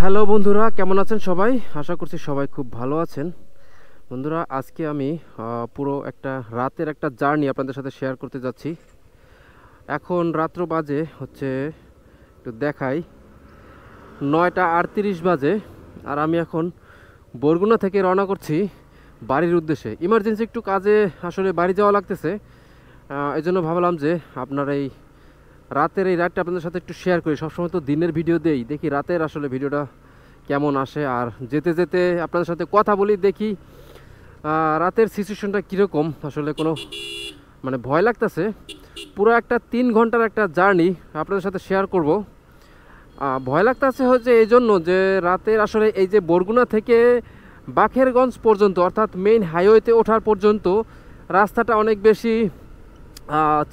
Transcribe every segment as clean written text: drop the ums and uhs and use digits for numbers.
Hello বন্ধুরা, কেমন আছেন সবাই? আশা করছি সবাই খুব ভালো আছেন। বন্ধুরা, আজকে আমি পুরো একটা রাতের একটা জার্নি আপনাদের সাথে শেয়ার করতে যাচ্ছি। এখন রাত্র বাজে হচ্ছে, একটু দেখাই, 9:38 বাজে। আর আমি এখন বরগুনা থেকে রওনা করছি বাড়ির উদ্দেশ্যে। ইমার্জেন্সি একটু কাজে আসলে বাড়ি যাওয়া লাগতেছে। এই জন্য ভাবলাম যে আপনার এই রাতের এই রাতটা আপনাদের সাথে একটু শেয়ার করি। সবসময় তো দিনের ভিডিও দেই, দেখি রাতের আসলে ভিডিওটা কেমন আসে। আর যেতে যেতে আপনাদের সাথে কথা বলি, দেখি রাতের সিচুয়েশনটা কীরকম। আসলে কোনো ভয় লাগতেছে। পুরো একটা 3 ঘন্টার একটা জার্নি আপনাদের সাথে শেয়ার করব। ভয় লাগতেছে হচ্ছে এই জন্য যে রাতের আসলে এই যে বরগুনা থেকে বাখেরগঞ্জ পর্যন্ত, অর্থাৎ মেইন হাইওয়েতে ওঠার পর্যন্ত রাস্তাটা অনেক বেশি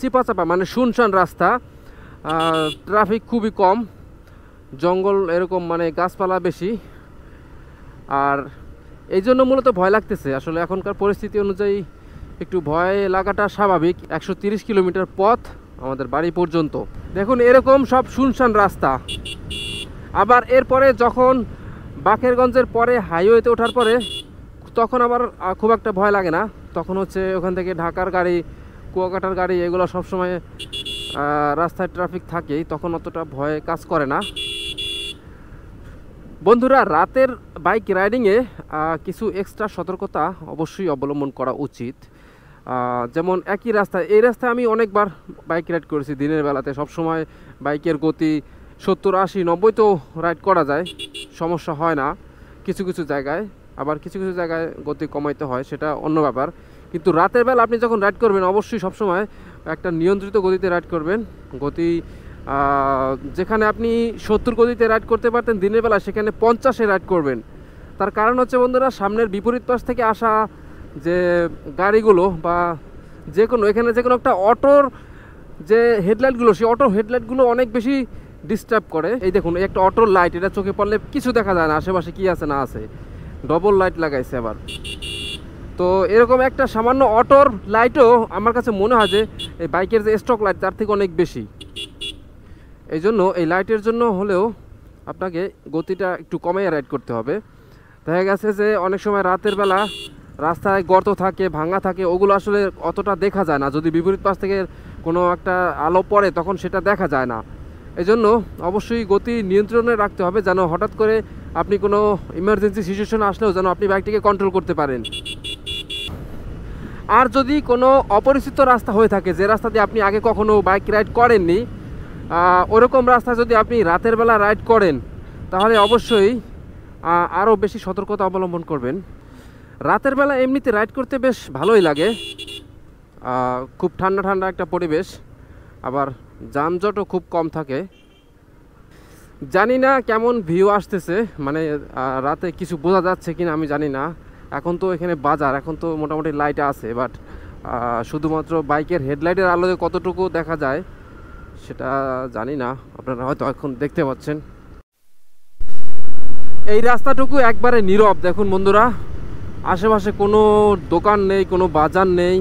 চিপাচাপা, শুনশান রাস্তা। ট্রাফিক খুবই কম, জঙ্গল এরকম গাছপালা বেশি। আর এই জন্য মূলত ভয় লাগতেছে। আসলে এখনকার পরিস্থিতি অনুযায়ী একটু ভয় লাগাটা স্বাভাবিক। 130 কিলোমিটার পথ আমাদের বাড়ি পর্যন্ত। দেখুন, এরকম সব শুনশান রাস্তা। আবার এরপরে যখন বাকেরগঞ্জের পরে হাইওয়েতে ওঠার পরে তখন আবার খুব একটা ভয় লাগে না। তখন হচ্ছে ওখান থেকে ঢাকার গাড়ি, কুয়াকাটার গাড়ি, এগুলো সবসময় রাস্তায় ট্রাফিক থাকেই, তখন অতটা ভয় কাজ করে না। বন্ধুরা, রাতের বাইক রাইডিংয়ে কিছু এক্সট্রা সতর্কতা অবশ্যই অবলম্বন করা উচিত। যেমন একই রাস্তায়, এই রাস্তায় আমি অনেকবার বাইক রাইড করেছি দিনের বেলাতে। সবসময় বাইকের গতি 70, 80, 90 তো রাইড করা যায়, সমস্যা হয় না কিছু কিছু জায়গায়। আবার কিছু কিছু জায়গায় গতি কমাইতে হয়, সেটা অন্য ব্যাপার। কিন্তু রাতের বেলা আপনি যখন রাইড করবেন, অবশ্যই সবসময় একটা নিয়ন্ত্রিত গতিতে রাইড করবেন। গতি যেখানে আপনি 70 গতিতে রাইড করতে পারতেন দিনের বেলা, সেখানে 50-এ রাইড করবেন। তার কারণ হচ্ছে বন্ধুরা, সামনের বিপরীত পাশ থেকে আসা যে গাড়িগুলো বা এখানে যে কোনো একটা অটোর যে হেডলাইটগুলো, সেই অটো হেডলাইটগুলো অনেক বেশি ডিস্টার্ব করে। এই দেখুন, একটা অটোর লাইট, এটা চোখে পড়লে কিছু দেখা যায় না আশেপাশে কি আছে না আছে। ডবল লাইট লাগাইছে আবার। তো এরকম একটা সামান্য অটোর লাইটও আমার কাছে মনে হয় যে এই বাইকের যে স্টক লাইট তার থেকে অনেক বেশি। এই জন্য এই লাইটের জন্য হলেও আপনাকে গতিটা একটু কমিয়ে রাইড করতে হবে। দেখা গেছে যে অনেক সময় রাতের বেলা রাস্তায় গর্ত থাকে, ভাঙা থাকে, ওগুলো আসলে অতটা দেখা যায় না। যদি বিপরীত পাশ থেকে কোনো একটা আলো পড়ে তখন সেটা দেখা যায় না। এই জন্য অবশ্যই গতি নিয়ন্ত্রণে রাখতে হবে, যেন হঠাৎ করে আপনি কোনো ইমার্জেন্সি সিচুয়েশন আসলেও যেন আপনি বাইকটিকে কন্ট্রোল করতে পারেন। আর যদি কোনো অপরিচিত রাস্তা হয়ে থাকে, যে রাস্তা দিয়ে আপনি আগে কখনো বাইক রাইড করেননি, ওরকম রাস্তা যদি আপনি রাতের বেলা রাইড করেন, তাহলে অবশ্যই আরও বেশি সতর্কতা অবলম্বন করবেন। রাতের বেলা এমনিতে রাইড করতে বেশ ভালোই লাগে, খুব ঠান্ডা ঠান্ডা একটা পরিবেশ, আবার যানজটও খুব কম থাকে। জানি না কেমন ভিউ আসতেছে, রাতে কিছু বোঝা যাচ্ছে কিনা আমি জানি না। এখন তো এখানে বাজার, এখন তো মোটামুটি লাইট আছে, বাট শুধুমাত্র বাইকের হেডলাইটের আলোতে কতটুকু দেখা যায় সেটা জানি না। আপনারা হয়তো এখন দেখতে পাচ্ছেন এই রাস্তাটুকু একবারে নীরব। দেখুন বন্ধুরা, আশেপাশে কোনো দোকান নেই, কোনো বাজার নেই,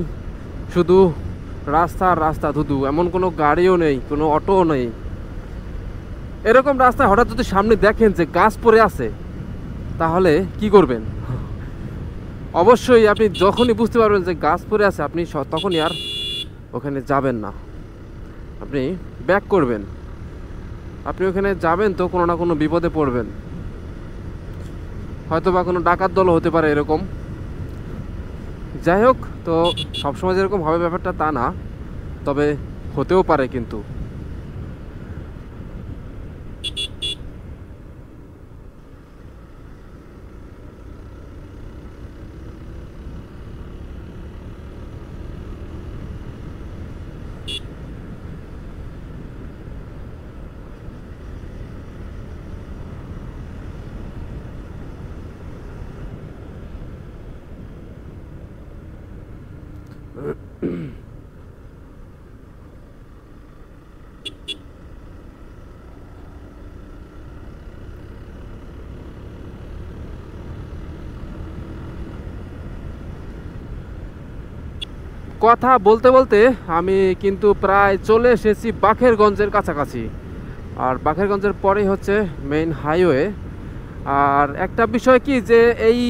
শুধু রাস্তা রাস্তা ধুধু। এমন কোনো গাড়িও নেই, কোনো অটোও নেই। এরকম রাস্তায় হঠাৎ যদি সামনে দেখেন যে গাছ পড়ে আছে, তাহলে কি করবেন? অবশ্যই আপনি যখনই বুঝতে পারবেন যে গাছ পড়ে আছে, আপনি তখনই আর ওখানে যাবেন না, আপনি ব্যাক করবেন। আপনি ওখানে যাবেন তো কোনো না কোনো বিপদে পড়বেন, হয়তো বা কোনো ডাকাত দলও হতে পারে এরকম। যাই হোক, তো সবসময় যেরকম হবে ব্যাপারটা তা না, তবে হতেও পারে কিন্তু। কথা বলতে বলতে আমি কিন্তু প্রায় চলে এসেছি বাখেরগঞ্জের কাছাকাছি। আর বাখেরগঞ্জের পরেই হচ্ছে মেইন হাইওয়ে। আর একটা বিষয় কি যে এই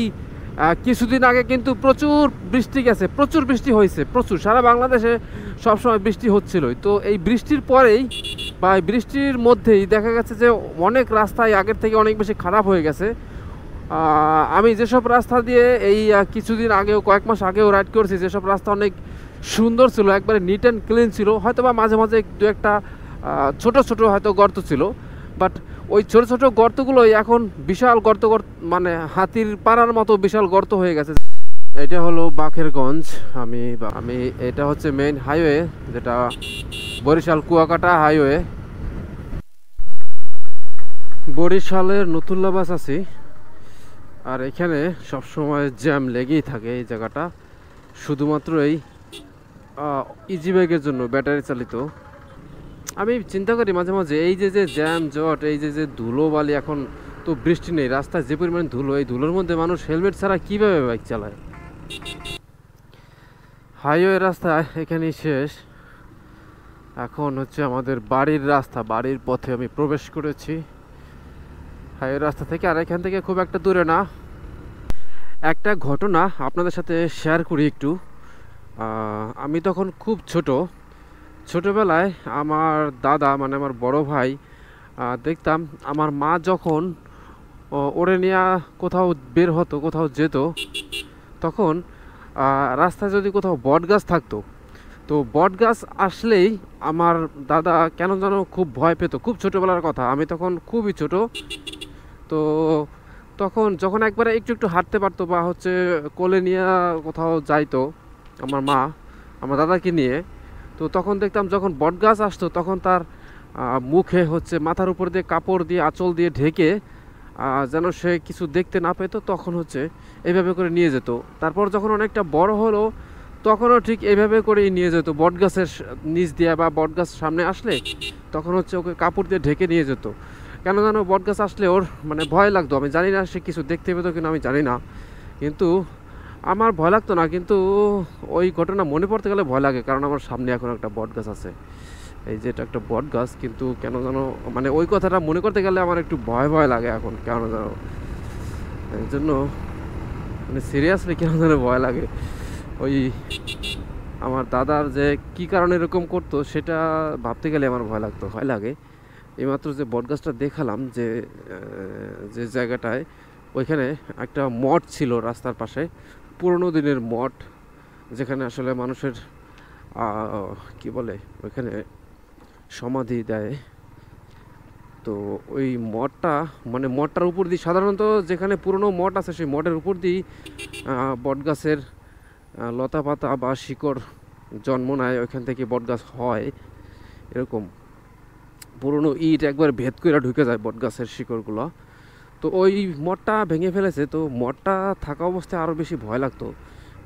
কিছুদিন আগে কিন্তু প্রচুর বৃষ্টি গেছে, প্রচুর বৃষ্টি হয়েছে, প্রচুর সারা বাংলাদেশে সবসময় বৃষ্টি হচ্ছিলই। তো এই বৃষ্টির পরেই বা এই বৃষ্টির মধ্যেই দেখা গেছে যে অনেক রাস্তায় আগের থেকে অনেক বেশি খারাপ হয়ে গেছে। আমি যেসব রাস্তা দিয়ে এই কিছুদিন আগেও কয়েক মাস আগেও রাইড করেছি, যেসব রাস্তা অনেক সুন্দর ছিল, একবারে নিট অ্যান্ড ক্লিন ছিল, হয়তো বা মাঝে মাঝে দু একটা ছোট ছোট হয়তো গর্ত ছিল, বাট ওই ছোট ছোট গর্তগুলোই এখন বিশাল গর্ত, মানে হাতির পাড়ার মতো বিশাল গর্ত হয়ে গেছে। এটা হলো বাকেরগঞ্জ। আমি আমি এটা হচ্ছে মেইন হাইওয়ে, যেটা বরিশাল কুয়াকাটা হাইওয়ে। বরিশালের নতুল্লাবাস আছি, আর এখানে সবসময় জ্যাম লেগেই থাকে এই জায়গাটা, শুধুমাত্র এই ইজি বাইকের জন্য, ব্যাটারি চালিত। আমি চিন্তা করি মাঝে মাঝে এই যে যে জ্যাম জট, এই যে যে ধুলো বালি, এখন তো বৃষ্টি নেই, রাস্তায় যে পরিমাণ ধুলো, এই ধুলোর মধ্যে মানুষ হেলমেট ছাড়া কীভাবে বাইক চালায়। হাইওয়ে রাস্তা এখানেই শেষ। এখন হচ্ছে আমাদের বাড়ির রাস্তা, বাড়ির পথে আমি প্রবেশ করেছি হাইওয়ে রাস্তা থেকে, আর এখান থেকে খুব একটা দূরে না। একটা ঘটনা আপনাদের সাথে শেয়ার করি একটু। আমি তখন খুব ছোটোবেলায় আমার দাদা, মানে আমার বড় ভাই, দেখতাম আমার মা যখন ওরে নিয়ে কোথাও বের হতো, কোথাও যেত, তখন রাস্তায় যদি কোথাও বট গাছ থাকতো, তো বট গাছ আসলেই আমার দাদা কেন যেন খুব ভয় পেত। খুব ছোটোবেলার কথা, আমি তখন খুবই ছোট। তো তখন যখন একবারে একটু একটু হাঁটতে পারতো বা হচ্ছে কোলে নিয়ে কোথাও যাইতো আমার মা আমার দাদাকে নিয়ে, তো তখন দেখতাম যখন বট গাছ আসতো তখন তার মুখে হচ্ছে মাথার উপর দিয়ে কাপড় দিয়ে আঁচল দিয়ে ঢেকে যেন সে কিছু দেখতে না পেতো, তখন হচ্ছে এইভাবে করে নিয়ে যেত। তারপর যখন অনেকটা বড় হলো তখনও ঠিক এইভাবে করেই নিয়ে যেত, বট গাছের নিচ দিয়ে বা বট গাছ সামনে আসলে তখন হচ্ছে ওকে কাপড় দিয়ে ঢেকে নিয়ে যেত। কেন যেন বট গাছ আসলে ওর মানে ভয় লাগতো, আমি জানি না সে কিছু দেখতে পেতো কিনা আমি জানি না, কিন্তু আমার ভয় লাগতো না। কিন্তু ওই ঘটনা মনে পড়তে গেলে ভয় লাগে, কারণ আমার সামনে এখন একটা বট গাছ আছে, এই যে এটা একটা বট গাছ, কিন্তু কেন যেন মানে ওই কথাটা মনে করতে গেলে আমার একটু ভয় ভয় লাগে এখন, কেন যেন এই জন্য মানে সিরিয়াসলি কেন যেন ভয় লাগে। ওই আমার দাদার যে কি কারণে এরকম করতো সেটা ভাবতে গেলে আমার ভয় লাগতো, ভয় লাগে। এইমাত্র যে বটগাছটা দেখালাম, যে যে জায়গাটায়, ওইখানে একটা মঠ ছিল রাস্তার পাশে, পুরনো দিনের মঠ, যেখানে আসলে মানুষের কি বলে ওইখানে সমাধি দেয়। তো ওই মঠটা, মানে মঠটার উপর দিয়ে সাধারণত যেখানে পুরনো মঠ আছে সেই মঠের উপর দিয়েই বটগাছের লতা পাতা বা শিকড় জন্ম নেয়, ওইখান থেকে বটগাছ হয়। এরকম পুরনো ইট একবার ভেদ করে ঢুকে যায় বটগাছের শিকড়গুলো। তো ওই মঠটা ভেঙে ফেলেছে, তো মঠটা থাকা অবস্থায় আরও বেশি ভয় লাগতো।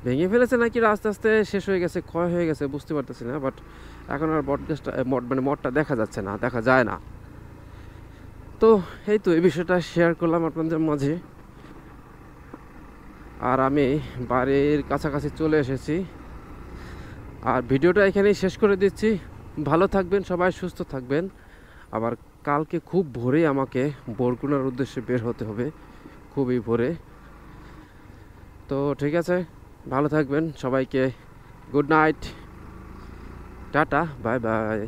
ভেঙে ফেলেছে নাকি আস্তে আস্তে শেষ হয়ে গেছে, ক্ষয় হয়ে গেছে বুঝতে পারতেছি না, বাট এখন আর বটগাছটা মানে মঠটা দেখা যাচ্ছে না, দেখা যায় না। তো এই তো এই বিষয়টা শেয়ার করলাম আপনাদের মাঝে। আর আমি বাড়ির কাছাকাছি চলে এসেছি, আর ভিডিওটা এখানেই শেষ করে দিচ্ছি। ভালো থাকবেন সবাই, সুস্থ থাকবেন। আবার কালকে খুব ভোরে আমাকে বরগুনার উদ্দেশ্যে বের হতে হবে, খুবই ভোরে। তো ঠিক আছে, ভালো থাকবেন সবাইকে, good night, tata, bye bye.